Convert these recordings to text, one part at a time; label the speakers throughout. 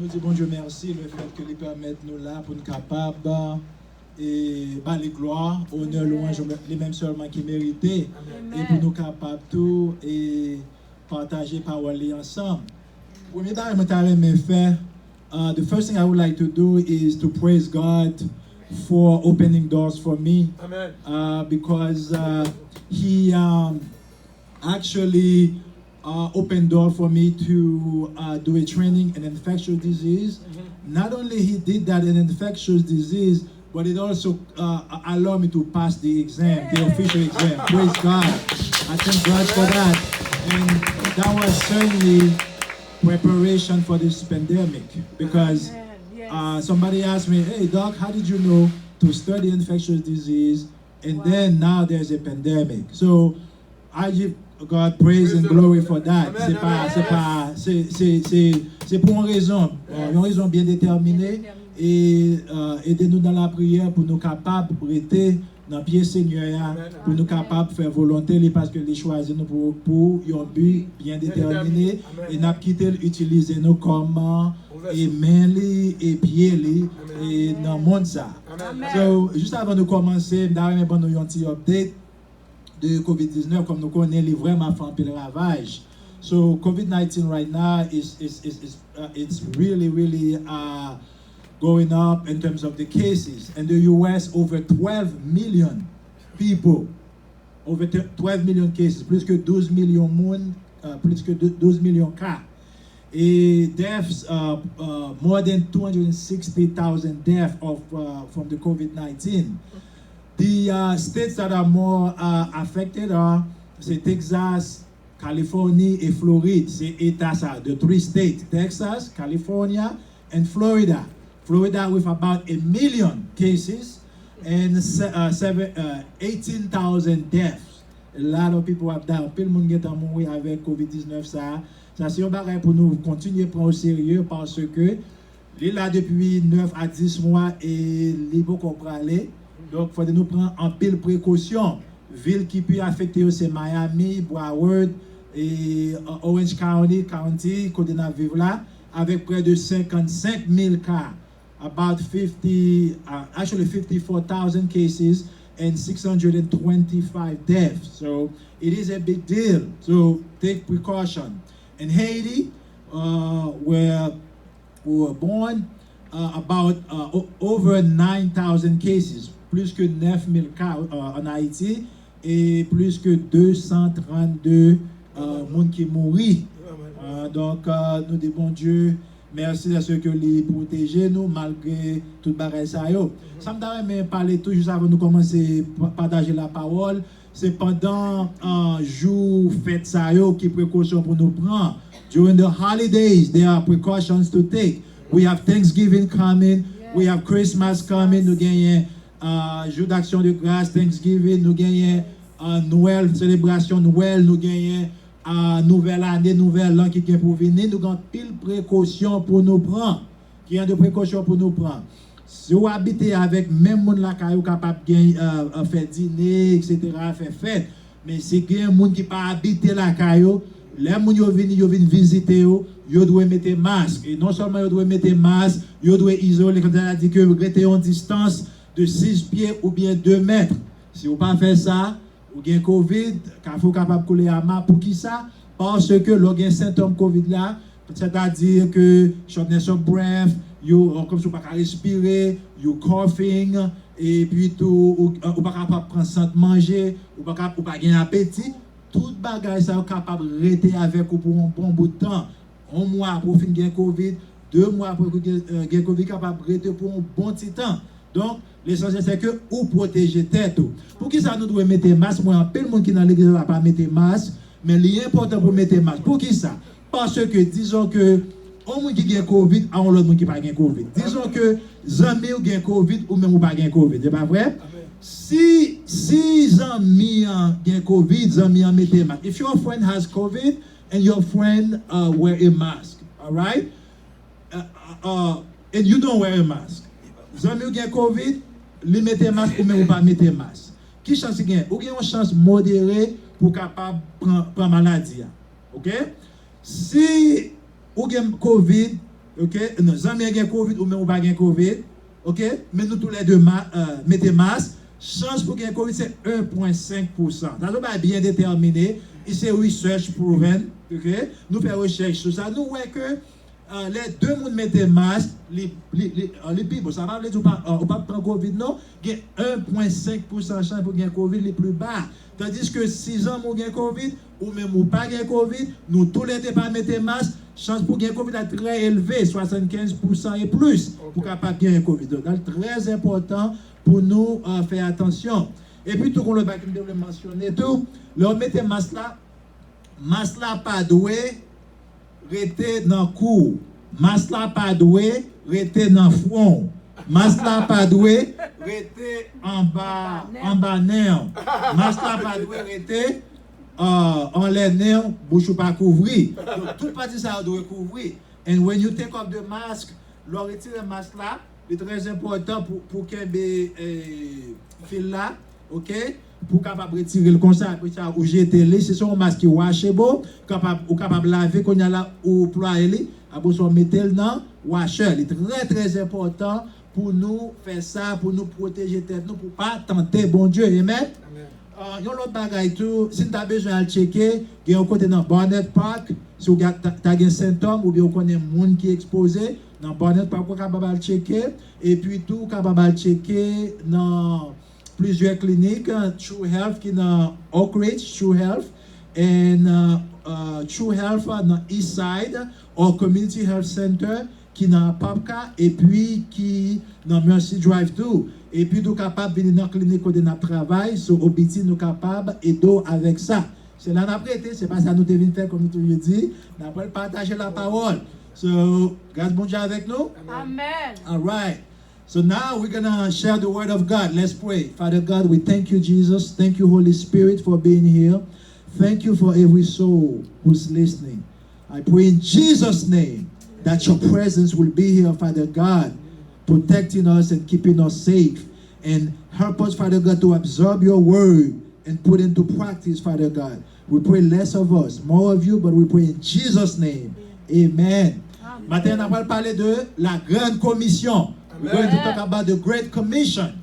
Speaker 1: Nous disons bon Dieu merci le fait que les permettent nous là pour nous capables et les gloires, honneur, louange, les mêmes seulement qui méritaient et pour nous capables tout et partager parole ensemble. Premier faire, the first thing I would like to do is to praise God for opening doors for me. Because He actually opened door for me to do a training in infectious disease. Not only he did that in infectious disease, but it also allowed me to pass the exam, the official exam. Praise God. I thank God for that. And that was certainly preparation for this pandemic, because somebody asked me, hey Doc, how did you know to study infectious disease and then now there's a pandemic? So I give God praise and glory for that. C'est pour une raison bien déterminée, et aidez-nous dans la prière pour nous capables de prêter dans le pied Seigneur, pour nous capables de faire volonté, parce que les choisir nous pour un but bien déterminé, et n'a quitté utiliser nous comme et mains et pieds et dans le monde ça. So, juste avant de commencer, d'ailleurs nous avons un petit update de COVID-19, comme nous connaissons, vraiment fait un peu de ravage. So COVID-19 right now it's really going up in terms of the cases. In the US, over 12 million people, over 12 million cases, plus que 12 millions monde, plus que 12 millions cas. Et deaths, more than 260,000 deaths from the COVID-19. The states that are more affected are Texas, California et Floride. C'est États ça, the three states, Texas, California, and Florida. Florida with about 1 million cases and 18,000 deaths. A lot of people have died. Peu de monde est mort avec COVID-19 ça. Ça c'est un bagage pour nous continuer à prendre au sérieux, parce que il est là depuis 9 à 10 mois et il faut qu'on aller. Donc il faut nous prendre en pile précaution. Ville qui peut affecter c'est Miami, Broward et Orange County, côté nous vivre là, avec près de 55 000 cas. About 54,000 cases and 625 deaths. So it is a big deal. So take precaution. In Haiti, where we were born, about over 9,000 cases, plus que 9,000 cas en Haïti, et plus que 232 personnes qui mourent. Donc, nous disons, bon Dieu, merci à ceux qui les protégent nous malgré tout le bagage. Ça me parler tout juste avant de commencer à partager la parole. C'est pendant un jour fête ça qui précaution pour nous prendre. During the holidays, there are precautions to take. We have Thanksgiving coming, we have Christmas coming, nous gagnons jour d'action de grâce, Thanksgiving, nous gagnons Noël, célébration Noël, nous gagnons nouvelle année, nouvelle an qui vient pour venir, nous avons pile précaution pour nous prendre. Qui a de précautions pour nous prendre. Si vous habitez avec même monde là qui est capable de faire dîner, etc., faire fête, mais c'est qu'il y a un monde qui pas habiter là caillou, les gens viennent visiter, ils doivent mettre masque. Et non seulement ils doivent mettre masque, ils doivent isoler, comme on a dit que vous restez en distance de 6 pieds ou bien 2 mètres. Si vous pas fait ça, ou gen Covid, quand faut capable coller à main pour qui ça? Parce que le gen symptôme Covid là, c'est-à-dire que shortness of breath, comme si vous pas respirer, you coughing, et puis tout, ou pas capable prendre sans manger, ou pas gain appétit, tout bagage ça capable rester avec vous pour un bon bout de temps. 1 mois pour finir Covid, 2 mois pour gen Covid capable rester pour un bon petit temps. Donc, l'essentiel c'est que vous protégez tête. Pour qui ça nous doit mettre masque? Moi, un peu de monde qui dans l'église va pas mettre masque, mais l'important pour mettre masque. Pour qui ça? Parce que disons que on monde qui a Covid, on l'autre monde qui pas Covid. Disons que zami ou gain Covid ou même ou pas gain Covid, c'est pas vrai? Si zami gain Covid, zami mettez masque. If your friend has Covid and your friend wear a mask, all right? And you don't wear a mask. Zami ou gen Covid, li mette masque ou même ou pas mette masque. Qui chance gen? Ou gen une chance modérée pour capable prendre maladie. OK? Si ou gen Covid ok, nos amis ont Covid ou même ou pas Covid, ok, mais nous tous les deux mettez masque, chance pour gagner Covid c'est 1,5%. Ça va bien déterminé, et c'est research proven, ok, nous faisons recherche sur ça, nous voyons que les deux monde mettent masque, les people, ça va dire ou pas prendre Covid, non, il y a 1,5% chance pour gagner Covid les plus bas. Tandis que 6 ans pour gagner Covid, ou même ou pas gagner Covid, nous tous les deux pas mettre masque, chance pour gagner Covid est très élevée, 75% et plus, pour capable gagner Covid. Donc, très important pour nous faire attention. Et puis, tout le monde va mentionner tout, leur mettre masque là pas doué, rester dans le cou. Masla pas doué, rester dans le front. Masla pas doué, rester en bas nerf. Masla pas doué, rester en les nerfs, bouche pas couvrir. Donc, toute partie ça doit couvrir. And when you take off the mask, leur retirer le masque là, c'est très important pour qu'il y ait fil là, ok? Pour capable retirer le conseil ou jeter les c'est son masque qui wash beau capable ou capable laver qu'on y a là ou ployer après son mettre dans washer. C'est très important pour nous faire ça, pour nous protéger tête nous pour pas tenter bon Dieu. Amen. Yon l'autre bagaille tout si tu as besoin de checker il y a un côté dans Barnett Park si tu as des symptômes ou bien on connaît monde qui est exposé dans Barnett Park pour capable checker et puis tout capable checker dans plusieurs cliniques, True Health qui est dans Oak Ridge, True Health, et True Health dans East Side, ou Community Health Center qui est dans Papka, et puis qui est dans Mercy Drive 2. Et puis nous sommes capables de venir dans la clinique où nous travaillons, sur Obiti, nous sommes capables d'aider avec ça. C'est là qu'on a prêté, c'est pas ça que nous devons faire comme nous toujours dit, nous avons partager la parole. So, grâce bon Dieu avec nous.
Speaker 2: Amen.
Speaker 1: All right. So now we're going to share the word of God. Let's pray. Father God, we thank you, Jesus. Thank you, Holy Spirit, for being here. Thank you for every soul who's listening. I pray in Jesus' name that your presence will be here, Father God, protecting us and keeping us safe. And help us, Father God, to absorb your word and put into practice, Father God. We pray less of us, more of you, but we pray in Jesus' name. Amen. Maintenant, on va parler de la grande commission. We're going to talk about the Great Commission.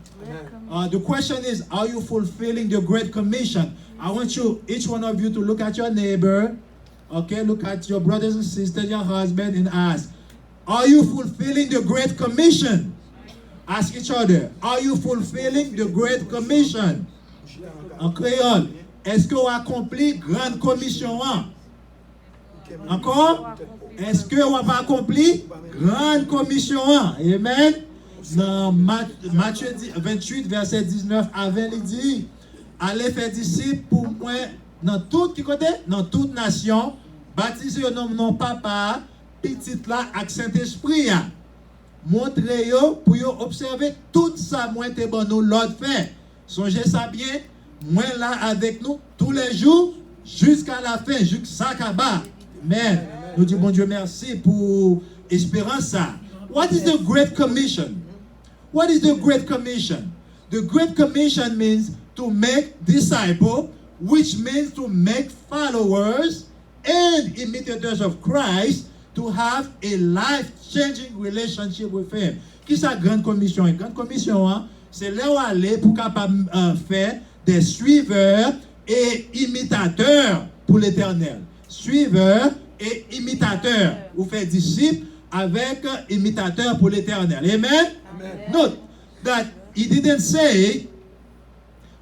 Speaker 1: The question is, are you fulfilling the Great Commission? I want you, each one of you, to look at your neighbor, okay, look at your brothers and sisters, your husband, and ask, are you fulfilling the Great Commission? Ask each other, are you fulfilling the Great Commission? En créole, est-ce que vous accomplissez la Grande Commission? Encore? Est-ce que vous avez accompli Grande Commission? Amen. Dans Matthieu 28, verset 19 à 20, il dit, allez faire disciples pour moi dans toute côté, dans toute nation, baptisez au nom de mon papa, petit là, avec Saint-Esprit. Montrez-vous pour vous observer tout ça, moi, t'es bon, nous l'autre fait. Songez ça bien, moi là avec nous tous les jours, jusqu'à la fin, jusqu'à Sakaba. Amen. Nous disons, bon Dieu, merci pour espérance. What is the Great Commission? What is the Great Commission? The Great Commission means to make disciples, which means to make followers and imitators of Christ, to have a life-changing relationship with Him. Qui est la Grande Commission? La Grande Commission, c'est là où aller pour capable faire des suiveurs et imitateurs pour l'Éternel. Suiveurs et imitateurs. Vous faites disciples avec imitateurs pour l'Éternel. Amen? Amen. Note that he didn't say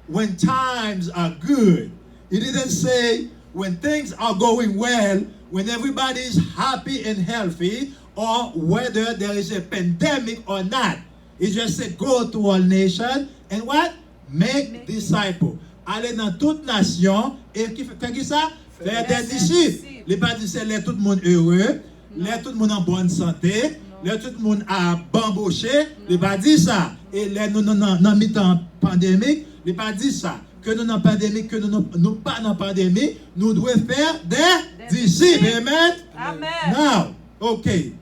Speaker 1: when times are good. He didn't say when things are going well, when everybody is happy and healthy, or whether there is a pandemic or not. He just said go to all nations and what? Make disciples. Allez dans toute nation et faire qui ça? Faire des disciples. Les pas dit c'est tout le monde heureux, les tout le monde en bonne santé, les tout le monde a bamboché, les pas dit ça. Et les nous dans mi-temps pandémique, les pas dit ça. Que nous dans pandémie, que nous pas dans pandémie, nous devons faire des disciples. Amen.
Speaker 2: Amen.
Speaker 1: Now, okay.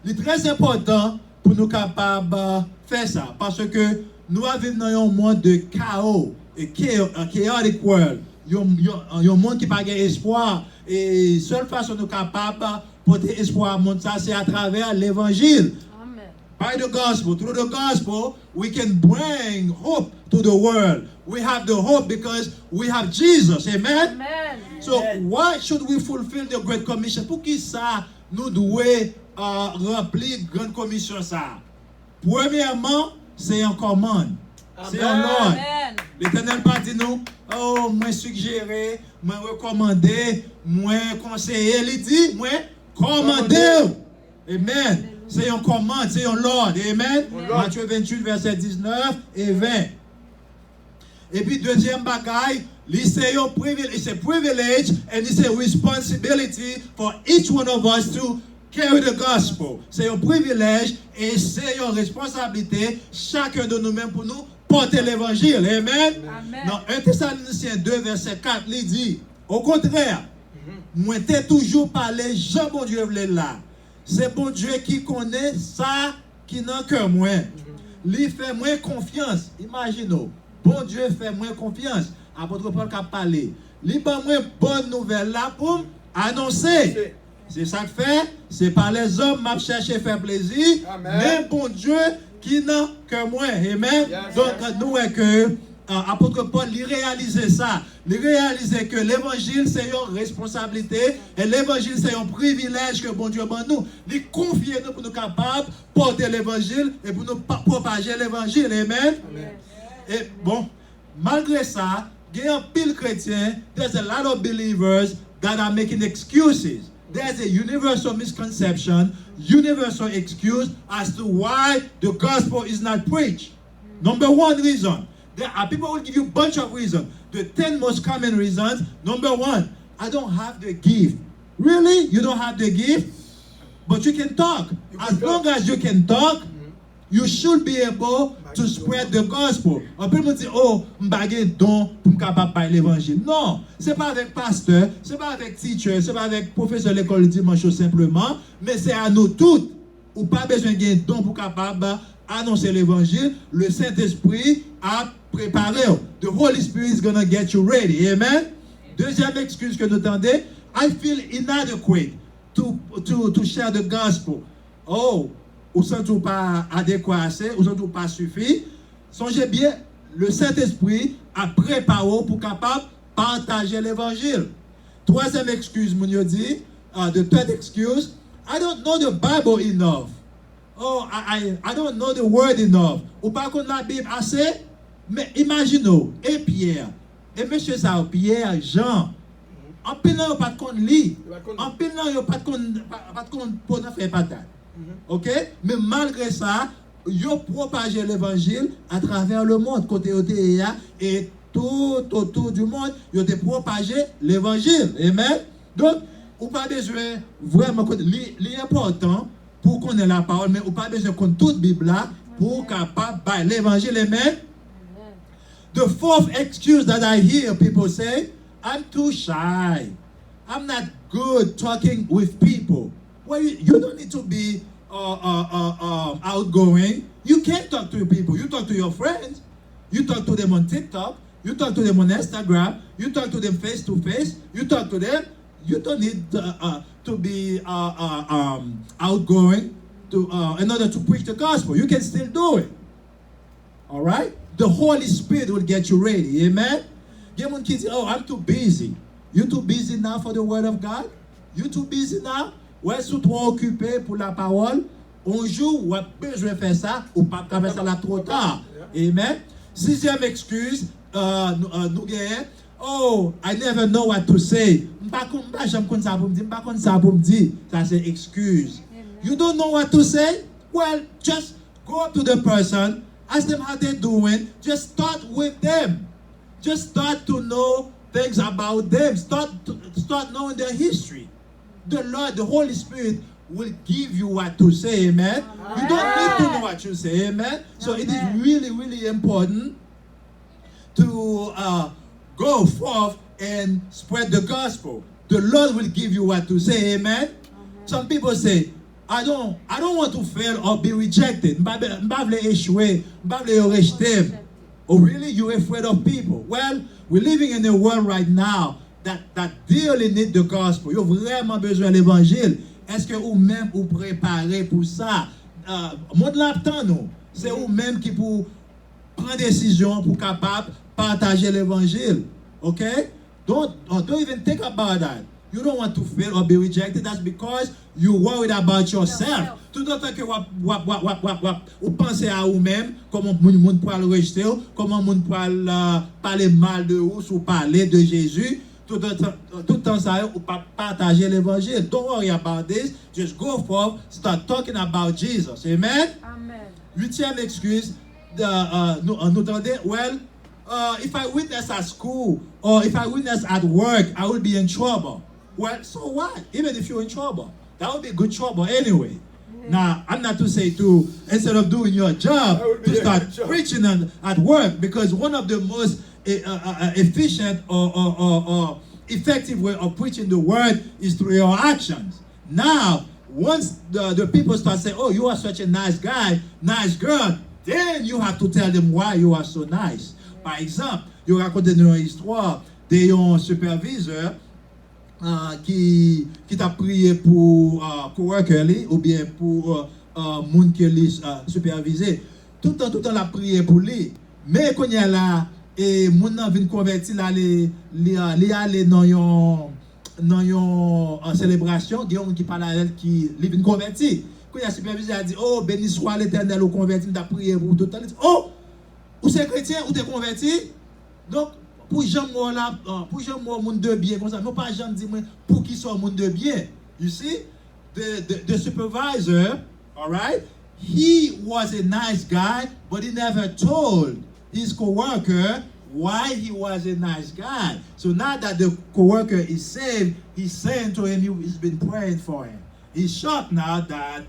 Speaker 1: C'est très important pour nous capables faire ça parce que nous vivons dans un monde de chaos, et chaotic world. Il y a un monde qui n'a pas d'espoir et seule façon de nous capables porter espoir à monde, ça c'est à travers l'évangile.
Speaker 2: Amen.
Speaker 1: By the gospel, through the gospel, we can bring hope to the world. We have the hope because we have Jesus. Amen?
Speaker 2: Amen.
Speaker 1: So why should we fulfill the Great Commission? Pour qui ça nous doit remplir Grande Commission ça? Premièrement, c'est un commande. C'est un ordre.
Speaker 2: Amen.
Speaker 1: L'Éternel pas dit nous, oh, moi suggérer, moi recommander, moi conseiller. Il dit, moi commander. Amen. C'est un commande, c'est un ordre. Amen. Matthieu 28, verset 19 et 20. Et puis, deuxième bagaille, c'est un privilege and it's a responsibility for each one of us to carry the gospel. C'est un privilège et c'est une responsabilité, chacun de nous-mêmes, pour nous porter l'évangile. Amen.
Speaker 2: Amen.
Speaker 1: Dans 1 Thessaloniciens 2, verset 4, il dit, au contraire, moi t'ai toujours parlé, Jean bon Dieu voulait là. C'est bon Dieu qui connaît ça qui n'a que moi. Lui fait moins confiance. Imaginez, bon Dieu fait moins confiance. Apôtre Paul qui a parlé. Lui fait moins bonne nouvelle là pour annoncer. C'est ça que fait. C'est par les hommes m'a cherché faire plaisir.
Speaker 3: Amen.
Speaker 1: Mais bon Dieu qui n'a que moi. Amen.
Speaker 3: Yes.
Speaker 1: Donc nous est que apôtre Paul il réalisait ça. Il réalisait que l'évangile c'est une responsabilité et l'évangile c'est un privilège que bon Dieu donne nous. Il confie nous pour nous capables de porter l'évangile et pour nous propager l'évangile. Amen. Et bon, malgré ça, il y a un pile chrétien, there's a lot of believers that are making excuses. There's a universal misconception, universal excuse as to why the gospel is not preached. Number one reason. There are people who will give you a bunch of reasons. The 10 most common reasons. Number one, I don't have the gift. Really? You don't have the gift? But you can talk. As long as you can talk, you should be able to spread the gospel. On peut me dire, oh, m'bagé don pour capable parler l'évangile. Non, c'est pas avec pasteur, c'est pas avec teacher, c'est pas avec professeur de l'école dimanche simplement, mais c'est à nous tous. Ou pas besoin de don pour capable annoncer l'évangile. Le Saint-Esprit a préparé. The Holy Spirit is going to get you ready. Amen. Deuxième excuse que nous entendez, I feel inadequate to share the gospel. Oh, ou sans tout pas adéquat assez, ou sans tout pas suffit. Songez bien, le Saint-Esprit a préparé pour capable partager l'évangile. Troisième excuse, mon Dieu dit, the third excuse, I don't know the Bible enough. Oh, I don't know the word enough. Ou pas qu'on la Bible assez, mais imaginez, et Pierre, et monsieur ça, Pierre, Jean, en pile nan yo pas de kon li, en pile nan yo pas de kon pour faire patate. OK? Mais malgré ça, yo propagé l'évangile à travers le monde côté OTEA et tout autour du monde, yo te propagé l'évangile. Amen. Donc, ou pas besoin vraiment l'important pour connaître la parole, mais ou pas besoin connaître toute Bible là pour capable de l'évangile. Amen. The fourth excuse that I hear people say, I'm too shy. I'm not good talking with people. Well, you don't need to be outgoing. You can talk to people. You talk to your friends. You talk to them on TikTok. You talk to them on Instagram. You talk to them face to face. You talk to them. You don't need to be outgoing in order to preach the gospel. You can still do it. All right? The Holy Spirit will get you ready. Amen? Get one kid say, oh, I'm too busy. You too busy now for the word of God? You too busy now? Ouais, si trop occupé pour la parole, un jour, ou a besoin de faire ça, ou pas faire ça là trop tard. Amen? Sixième excuse, nous gagnons. Oh, I never know what to say. Ça c'est excuse. You don't know what to say? Well, just go up to the person, ask them how they're doing. Just start with them. Just start to know things about them. Start knowing their history. The Lord, the Holy Spirit will give you what to say, amen? You don't need to know what you say, amen? So it is really, really important to go forth and spread the gospel. The Lord will give you what to say, amen? Some people say, I don't want to fail or be rejected. Oh, really? You're afraid of people? Well, we're living in a world right now that dearly need the gospel. You've vraiment besoin de l'évangile. est-ce que ou même ou préparé pour ça? Monde l'attend nous. C'est ou même qui pour prendre décision pour capable partager l'évangile. Okay? Don't even think about that. You don't want to fail or be rejected. That's because you're worried about yourself. Tout le temps que vous pensez à vous-même, comment le monde peut le rejeter, comment le monde peut parler mal de vous ou parler de Jésus. Tout le temps ça, vous pas partager l'évangile. Don't worry about this. Just go forth, start talking about Jesus. Amen?
Speaker 2: Amen.
Speaker 1: 8e excuse, nous tendez, well, if I witness at school or if I witness at work, I will be in trouble. Well, so what? Even if you're in trouble, that would be good trouble anyway. Yeah. Now, I'm not to say to, instead of doing your job, to start preaching at work, because one of the most efficient or effective way of preaching the word is through your actions. Now, once the people start saying, oh, you are such a nice guy, nice girl, then you have to tell them why you are so nice. Par exemple, you raconte une histoire d'un superviseur qui t'a prié pour coworker ou bien pour monde qui lui supervisé. Tout le temps la prié pour lui. Mais quand il y a là et mon nan vient convertir là les aller dans une célébration, il y a un qui parle à elle qui vient convertir. Quand il y a superviseur a dit oh béni soit l'Éternel au converti, t'a prié pour tout le temps. Oh ou c'est chrétien ou t'es converti. Donc pour gens là pour gens monde de bien comme ça, non pas gens dit pour qui soit monde de bien. You see the supervisor, all right, he was a nice guy but he never told his coworker why he was a nice guy. So now that the coworker is saved, he's saying to him he's been praying for him. He's shocked now that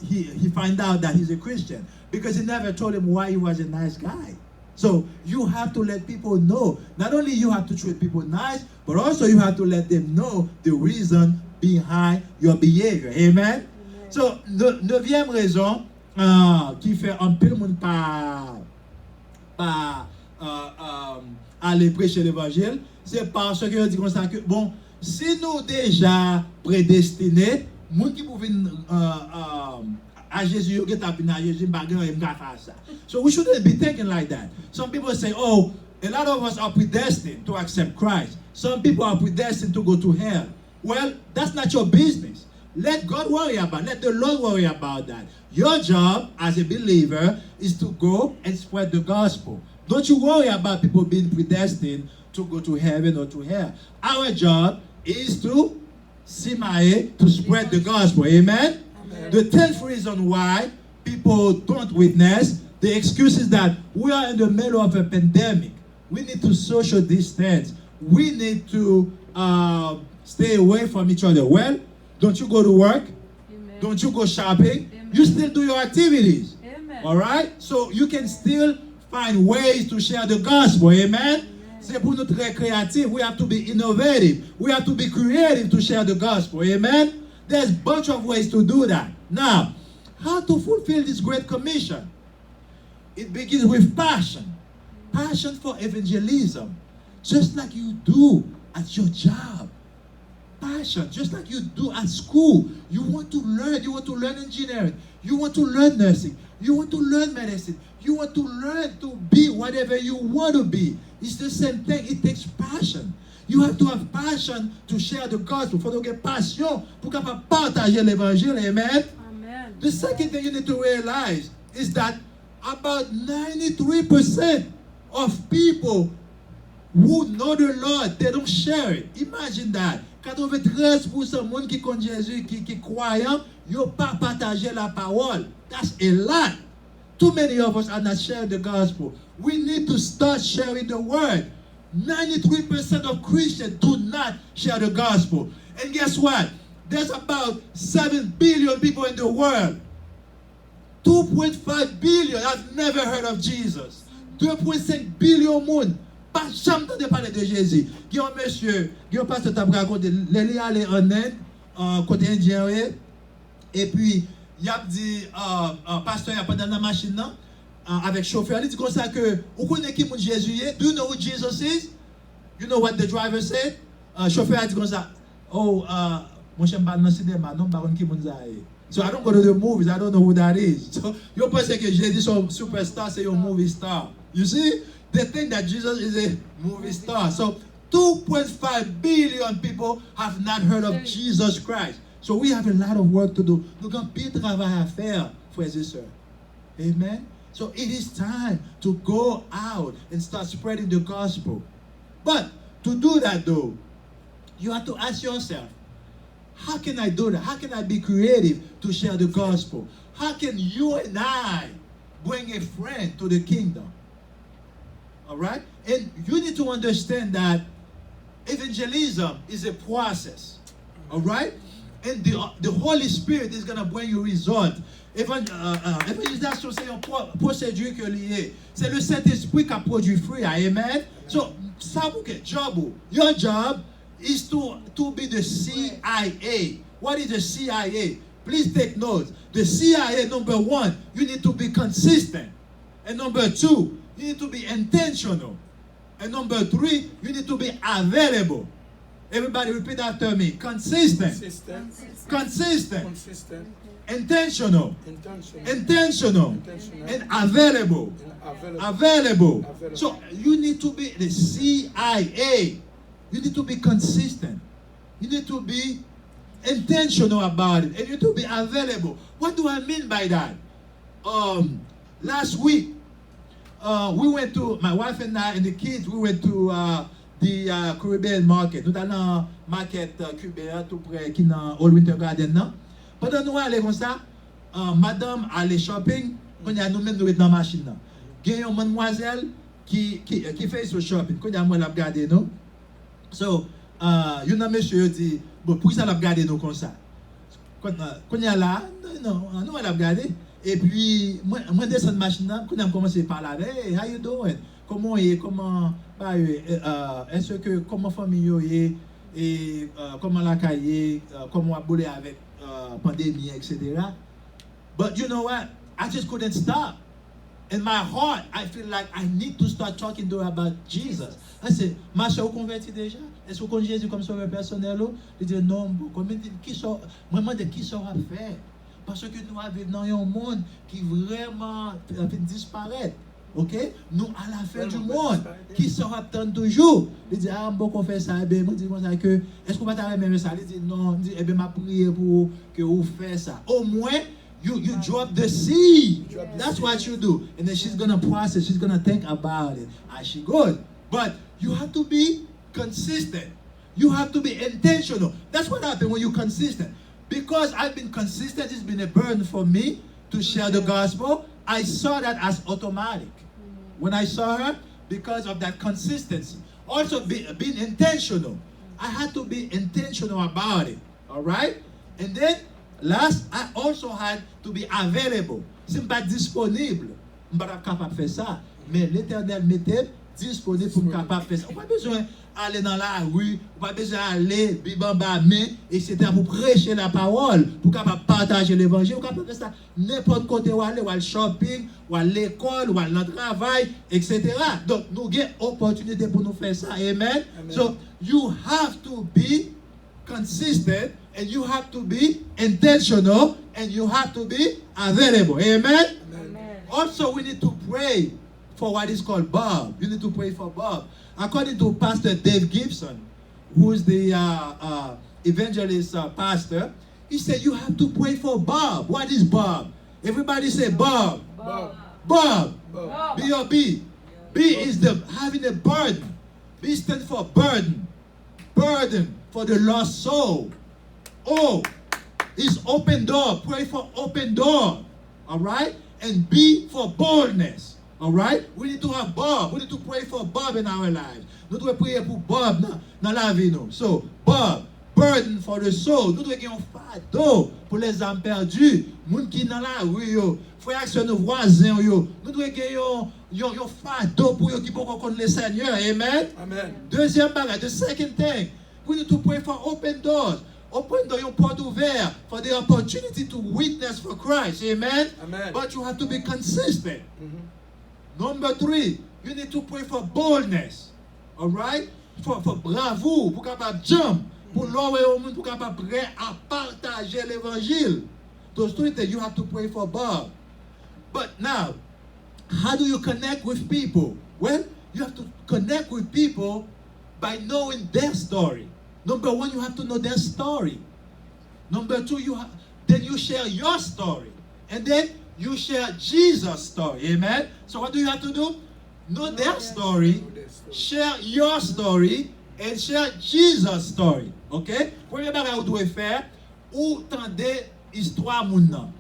Speaker 1: he find out that he's a Christian because he never told him why he was a nice guy. So you have to let people know. Not only you have to treat people nice, but also you have to let them know the reason behind your behavior. Amen? So, neuvième raison qui fait un peu le monde pas aller prêcher l'évangile, c'est parce que dit comme ça que bon, si nous déjà prédestinés, monde qui pouvait à Jésus, so we shouldn't be thinking like that. Some people say, oh, a lot of us are predestined to accept Christ. Some people are predestined to go to hell. Well, that's not your business. Let God worry about it. Let the Lord worry about that. Your job as a believer is to go and spread the gospel. Don't you worry about people being predestined to go to heaven or to hell. Our job is to spread the gospel. Amen? The 10th reason why people don't witness, the excuse is that we are in the middle of a pandemic. We need to social distance. We need to stay away from each other. Well, don't you go to work?
Speaker 2: Amen.
Speaker 1: Don't you go shopping?
Speaker 2: Amen.
Speaker 1: You still do your activities.
Speaker 2: Amen.
Speaker 1: All right? So you can still find ways to share the gospel. Amen? C'est pour nous très créatif. We have to be innovative. We have to be creative to share the gospel. Amen? There's a bunch of ways to do that. Now, how to fulfill this great commission? It begins with passion. Passion for evangelism. Just like you do at your job. Passion, just like you do at school. You want to learn. You want to learn engineering. You want to learn nursing. You want to learn medicine. You want to learn to be whatever you want to be. It's the same thing. It takes passion. You have to have passion to share the gospel. Il faut donc avoir passion pour capable partager l'évangile. Amen?
Speaker 2: Amen.
Speaker 1: The second thing you need to realize is that about 93% of people who know the Lord, they don't share it. Imagine that. 93% monde qui connaît Jésus, qui croyant, yo pas partager la parole. That's a lot. Too many of us are not sharing the gospel. We need to start sharing the word. 93% of Christians do not share the gospel. And guess what? There's about 7 billion people in the world. 2.5 billion have never heard of Jesus. 2.5 billion monde pas jamais entendu parler de Jésus. Il y a un monsieur, il y a un pasteur qui a raconté, il est allé en Inde, côté indien, et puis il a dit, pasteur, il a pas dans la machine, avec chauffeur, il dit comme ça que, vous connaissez qui Jésus est? Do you know who Jesus is? You know what the driver said? Chauffeur a dit comme ça, oh, Moi, je ne pas dans le cinéma, non, par contre, qui moun ça est. So I don't go to the movies, I don't know who that is. So you pense que Jesus is a superstar, say you're a movie star. You see? They think that Jesus is a movie star. So 2.5 billion people have not heard of Jesus Christ. So we have a lot of work to do. Nous avons un travail à faire, frères et sœurs. Amen? So it is time to go out and start spreading the gospel. But to do that though, you have to ask yourself, how can I do that? How can I be creative to share the gospel? How can you and I bring a friend to the kingdom? All right? And you need to understand that evangelism is a process. All right? And the Holy Spirit is going to bring you result. Évangélisation, c'est un procédure qui est liée. C'est le Saint-Esprit qui a produit fruit. Amen? So, ça vous que job, your job is to be the CIA. What is the CIA? Please take notes. The CIA, number one, you need to be consistent. And number two, you need to be intentional. And number three, you need to be available. Everybody repeat after me. Consistent. Consistent. Intentional. Intentional. And available. Available. So you need to be the CIA. You need to be consistent. You need to be intentional about it. And you need to be available. What do I mean by that? Last week, we went to, my wife and I and the kids, we went to the Caribbean market. Nous allons dans market cubain tout près qui dans Old Winter Garden là. Pendant nous aller comme ça, madame allait shopping, quand y a nous même nous dans machine là. Il y a une mademoiselle qui fait ce shopping. Quand y a moi la regarder nous. So, yon a monsieur dit, bon, pour ça la regarder nous comme ça. Quand y a là, non, nous la regarder. Et puis, moi descends de machine là, quand on a commencé par là, hey, how you doing? Comment est-ce que, comment famille est, et comment la caille, comment on a avec pandémie, etc. But you know what? I just couldn't stop. In my heart, I feel like I need to start talking to her about Jesus. I said, ma soeur, vous converti déjà? Est-ce que vous connaissez Jésus comme sauveur personnel? Il dit, non, moi, de qui sera fait? Parce que nous vivons dans un monde qui vraiment disparaît. Ok? Nous, à la fin du monde, qui sera attendre toujours. Il dit, ah, bon, qu'on fait ça, eh bien, moi, dis moi ça que, est-ce qu'on va t'arrêter même ça? Il dit, non, il dit, eh bien, ma prière pour que vous fassiez ça. Au moins, you drop the seed. That's what you do. And then she's going to process, she's going to think about it as she goes. But you have to be consistent. You have to be intentional. That's what happens when you're consistent. Because I've been consistent, it's been a burden for me to share the gospel. I saw that as automatic. When I saw her, because of that consistency. Also being intentional. I had to be intentional about it. All right? And then, last, I also had to be available. Si je ne suis pas disponible, je ne suis pas capable de faire ça. Mais l'Éternel m'était disponible pour me capable de faire ça. On n'a pas besoin d'aller dans la rue, on n'a pas besoin d'aller, bibamba, etc. pour prêcher la parole, pour capable partager l'évangile. On est capable de faire ça n'importe côté où aller, ou aller shopping, ou à l'école, ou à le travail, etc. Donc, nous avons opportunité pour nous faire ça. Amen. So, you have to be consistent, and you have to be intentional, and you have to be available. Amen? Amen. Also, we need to pray for what is called Bob. You need to pray for Bob. According to Pastor Dave Gibson, who is the evangelist pastor, he said you have to pray for Bob. What is Bob? Everybody say Bob. Bob. Bob. Bob. B-O-B. B is the having a burden. B stands for burden. Burden for the lost soul. O is open door. Pray for open door. All right? And B for boldness. All right? We need to have Bob. We need to pray for Bob in our lives. Nous devons prier pour Bob dans la vie. So, Bob, burden for the soul. Nous devons avoir un fardeau pour les âmes perdues. Les gens qui sont dans la rue, frères et nos voisins, nous devons avoir un fardeau pour eux qui peuvent connaître le Seigneur. Amen? Amen. Deuxième bagage, the second thing, we need to pray for open doors. Open door, your porte ouvert for the opportunity to witness for Christ. Amen? Amen. But you have to be consistent. Mm-hmm. Number 3, you need to pray for boldness. All right? For bravoure, pour capable jump. Pour l'envoyer au monde, pour capable prêt à partager l'évangile. Those three things, you have to pray for Bob. But now, how do you connect with people? Well, you have to connect with people by knowing their story. Number one, you have to know their story. Number two, then you share your story. And then you share Jesus' story. Amen? So what do you have to do? Know their story, share your story, and share Jesus' story. OK? Premier bagage vous devez faire, ou tendez histoire moun nan.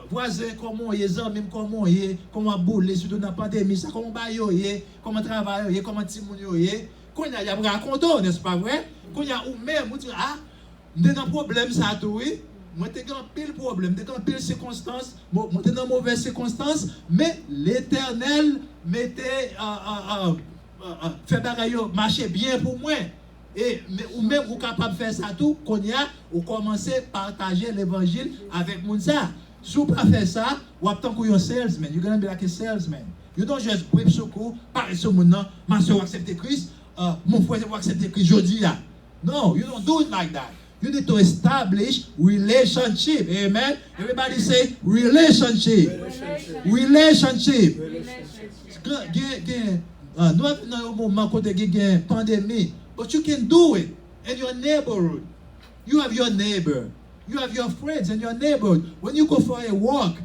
Speaker 1: Voisin, comment y est, amis, comment boule, surtout dans la pandémie, ça, comment ba yo yé, comment travail, comment ti moun yo yé. Quand y a raconté, n'est-ce pas vrai? Quand y a ou même, vous dites, ah, m'te dans problème ça tout, oui. Moi, t'es dans pile problème, t'es dans pile circonstances, moi, t'es dans mauvaise circonstances, mais l'Éternel m'était fait bagaille marcher bien pour moi. Et ou même vous capable de faire ça tout, qu'on y a, ou commencer à partager l'évangile avec moun ça. Si vous pas faire ça, vous avez tant que un salesman, you're gonna be like a salesman. You don't just whip secours, parler sur moun nan, ma soeur accepter Christ, mon frère va accepter Christ aujourd'hui là. No, you don't do it like that. You need to establish relationship. Amen. Everybody say relationship. Relationship. Nous avons un moment côté une pandémie, but you can do it in your neighborhood. You have your neighbor. You have your friends in your neighborhood. When you go for a walk,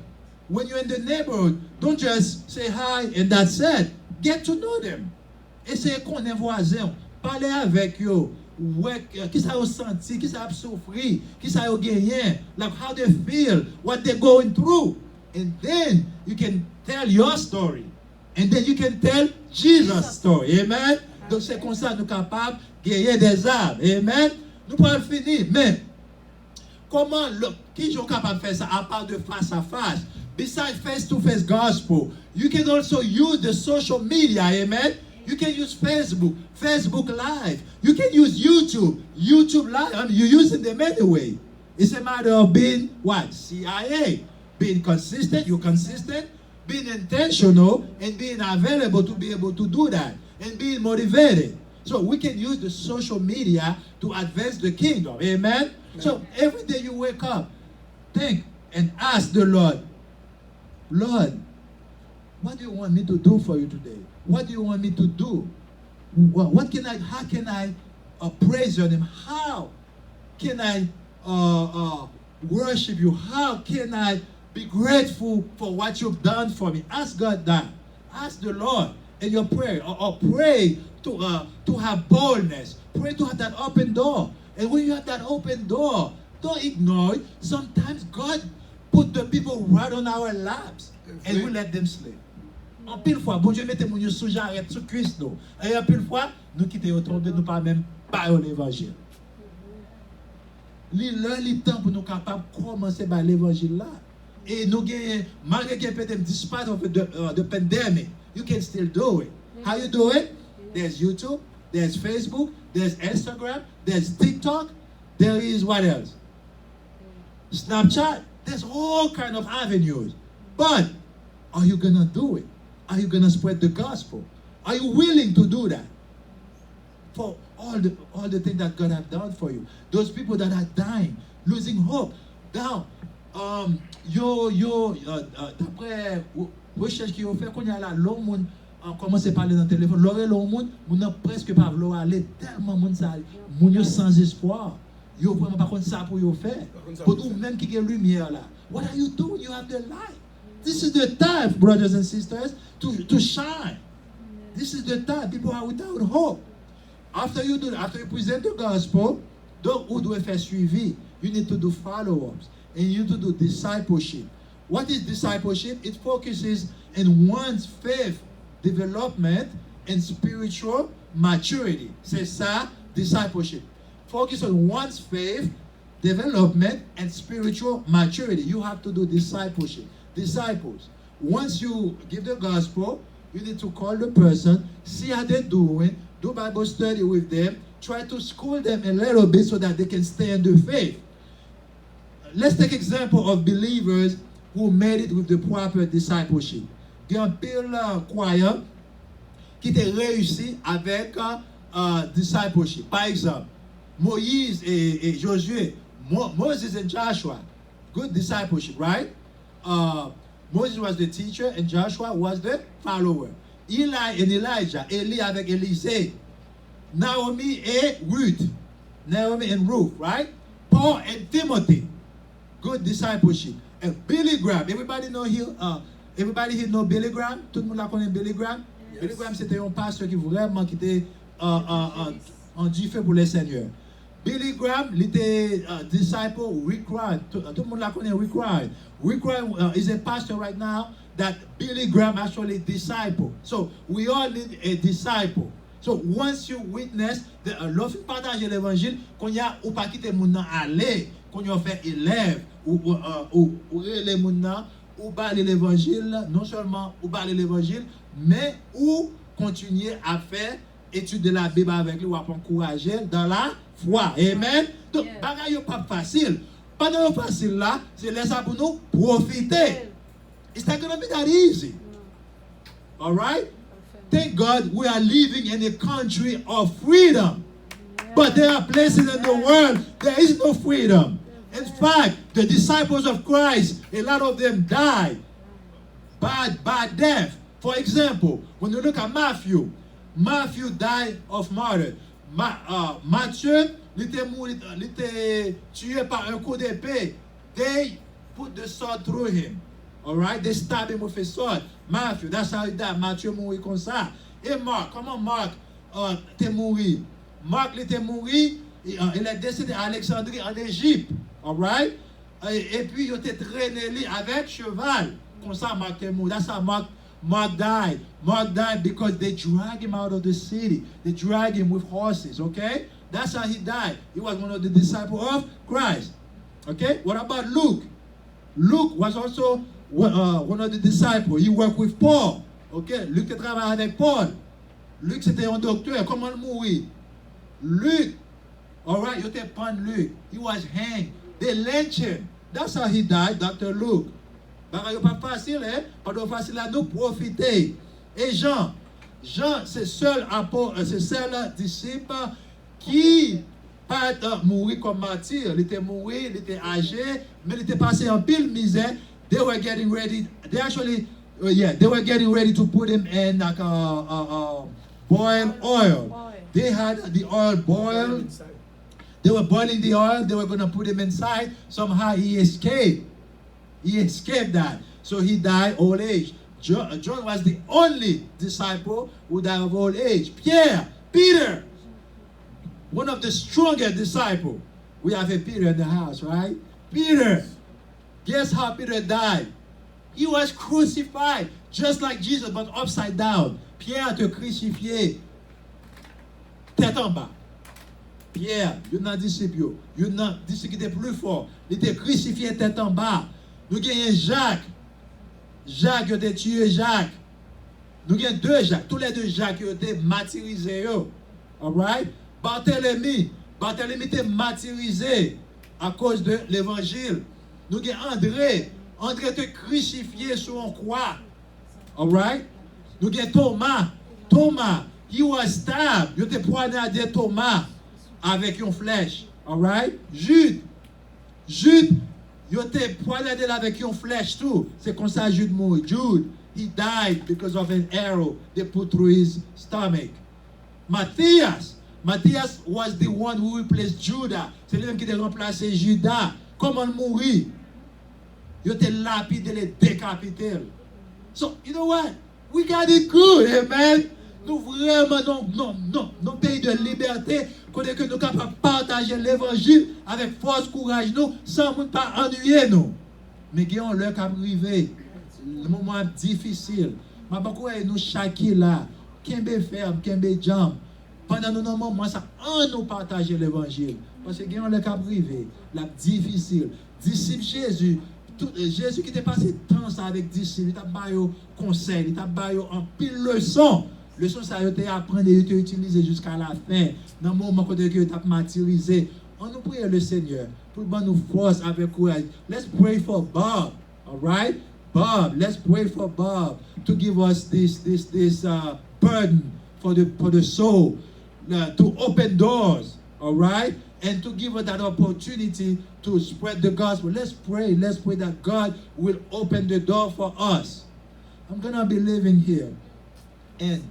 Speaker 1: when you're in the neighborhood, don't just say hi and that's it. Get to know them. Essayez qu'on est voisin. Parlez avec eux. Qui ça a senti, qui ça a souffert, qui ça a gagné, like how they feel, what they're going through. And then you can tell your story. And then you can tell Jesus' story. Amen. Donc c'est comme ça nous sommes capables de gagner des âmes. Amen. Nous pouvons finir. Mais comment, qui sont capables de faire ça à part de face à face? Besides face-to-face gospel, you can also use the social media. Amen. You can use Facebook, Facebook Live. You can use YouTube, YouTube Live. I mean, you're using them anyway. It's a matter of being what? CIA. Being consistent, you're consistent. Being intentional and being available to be able to do that. And being motivated. So we can use the social media to advance the kingdom. Amen? So every day you wake up, think and ask the Lord, Lord, what do you want me to do for you today? What do you want me to do? How can I praise your name? How can I worship you? How can I be grateful for what you've done for me? Ask God that. Ask the Lord in your prayer. Or pray to have boldness. Pray to have that open door. And when you have that open door, don't ignore it. Sometimes God put the people right on our laps and we let them sleep. En pile fois, bon Dieu mette mon Dieu sous j'arrête sous Christ nous. Et en pile fois, nous quittons autour de nous pas même pas l'évangile. Le temps pour nous capables de commencer par l'évangile là. Et nous gagnons, malgré qu'il y ait peut-être despite of the pandemic, you can still do it. How you do it? There's YouTube, there's Facebook, there's Instagram, there's TikTok, there is what else? Snapchat. There's all kind of avenues. But are you gonna do it? Are you gonna spread the gospel? Are you willing to do that? For all the things that God has done for you. Those people that are dying, losing hope. Now, d'après recherche qui ont fait, qu'on y a là, l'homme monde commence à parler dans le téléphone, l'homme monde, on n'a presque pas vouloir aller tellement monde ça, monde sans espoir. Yo vraiment pas contre ça pour yo faire. Pour nous même qui a lumière là. What are you doing? You have the light. This is the time, brothers and sisters, to shine. This is the time. People are without hope. After you present the gospel, donc vous devez faire suivi. You need to do follow-ups. And you need to do discipleship. What is discipleship? It focuses on one's faith development and spiritual maturity. C'est ça, discipleship. Focus on one's faith development and spiritual maturity. You have to do discipleship. Disciples. Once you give the gospel, you need to call the person, see how they're doing, do Bible study with them, try to school them a little bit so that they can stay in the faith. Let's take example of believers who made it with the proper discipleship. Il y a un pile croyant qui a réussi avec discipleship. Par exemple, Moïse et Josué, Moses and Joshua, good discipleship, right? Moses was the teacher and Joshua was the follower. Eli and Elijah, Eli avec Élisée, Naomi et Ruth, Naomi and Ruth, right? Paul and Timothy, good discipleship. And Billy Graham, everybody here know Billy Graham? Tout le monde la connaît Billy Graham? Yes. Billy Graham c'était un pasteur qui était en Dieu pour le Seigneur. Billy Graham, il était disciple Rick Warren. Tout le monde la connaît Rick Warren. Rick Warren is a pastor right now that Billy Graham actually disciple. So we all need a disciple. So once you witness, l'offre partager l'évangile, qu'on y a ou pas quitter mon nom aller, qu'on y a fait élève ou les mon nom ou parler l'évangile, non seulement ou parler l'évangile, mais ou continuer à faire étude de la Bible avec lui ou à encourager dans la foi. Amen. Donc bagaille pas facile. Pendant facile là, c'est laisser pour nous profiter. It's not gonna be that easy. All right? Thank God we are living in a country of freedom. But there are places in the world there is no freedom. In fact, the disciples of Christ, a lot of them died by death. For example, when you look at Matthew died of martyr. Matthieu, il était tué par un coup d'épée. They put the sword through him. All right, they stabbed him with a sword. Matthew, that's how he died. Matthieu mourit comme ça. Et Marc, comment Marc t'est mouru? Marc, il était mouru, il est décédé à Alexandrie en Égypte. All right? Et puis, il était traîné avec cheval. Comme ça, Marc est mort. That's how Mark died. Mark died because they dragged him out of the city. They dragged him with horses, okay? That's how he died. He was one of the disciples of Christ. Okay? What about Luke? Luke was also one of the disciples. He worked with Paul. Okay? Luc travaillait avec Paul. Luc, c'était un docteur. Comment il mourit? Luc. All right? You take pan Luc. He was hanged. They lynched him. That's how he died, Dr. Luke. Bagaille pas facile, hein? Pas de facile à nous profiter. Et Jean, c'est seul disciple qui pas mourir comme martyr. Il était mort, il était âgé, mais il était passé en pile misère. They were getting ready. They were getting ready to put him in like boiled oil. They had the oil boiled. They were boiling the oil. They were going to put him inside. Somehow he escaped. He escaped that. So he died old age. John was the only disciple who died of old age. Peter, one of the strongest disciples. We have a Peter in the house, right? Peter. Guess how Peter died? He was crucified, just like Jesus, but upside down. Pierre te crucifié, tête en bas. Pierre, il y a un disciple, il y a un disciple qui était plus fort. Il était crucifié tête en bas. Nous avons Jacques. Jacques, il a été tué Jacques. Nous avons deux Jacques. Tous les deux Jacques, ils ont été martyrisés. All right? Barthélemy était martyrisé à cause de l'évangile. Nous avons André. André était crucifié sur une croix. All right? Nous avons Thomas, he was stabbed. Il a été poignardé Thomas avec une flèche. All right? Jude, il a été poignardé avec une flèche tout. C'est comme ça Jude mourit. Jude, he died because of an arrow they put through his stomach. Matthias was the one who replaced Judas. C'est lui-même qui a remplacé Judas. Comment il mourit? Il a été lapidé, il est décapité. So, you know what? We got it good, amen? Nous vraiment, non, pays de liberté, qu'on est que nous capables de partager l'évangile avec force, courage, nous, sans nous pas ennuyer, nous. Mais qui ont leur cap privé, le moment difficile. Mais beaucoup nous chaque là, qu'embe ferme, qu'embe jambe. Pendant nos moments, ça, on nous partager l'évangile. Parce que qui ont leur cap privé, la difficile. Disciple Jésus. Jésus qui était passé temps avec disciples, il t'a donné conseil, il t'a donné en pile leçon. Leçon ça a été apprendre et utiliser jusqu'à la fin. Dans le moment où il t'a martyrisé, on nous prie le Seigneur pour nous force avec courage. Let's pray for Bob, all right? Bob, let's pray for Bob to give us this burden for the soul, to open doors, all right? and to give us that opportunity to spread the gospel. Let's pray. Let's pray that God will open the door for us. I'm going to be living here. And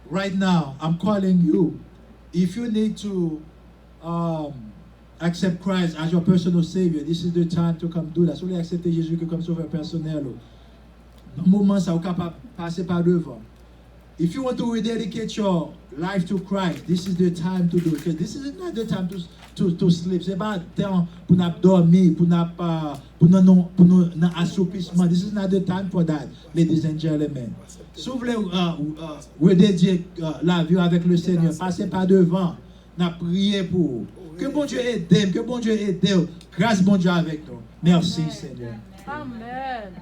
Speaker 1: right now, I'm calling you. If you need to accept Christ as your personal Savior, this is the time to come do that. Si vous voulez accepter Jésus comme sauveur personnel, dans le moment, ça vous capable passer par devant. If you want to rededicate your life to Christ, this is the time to do it. Because this is not the time to sleep. C'est pas temps pour nous dormir, pour nous assoupissement. This is not the time for that, ladies and gentlemen. Si vous voulez redédier la vie avec le Seigneur, passez par devant, n'a prié pour vous. Que bon Dieu aide, que bon Dieu aide. Grâce bon Dieu avec nous. Merci Seigneur.
Speaker 2: Amen.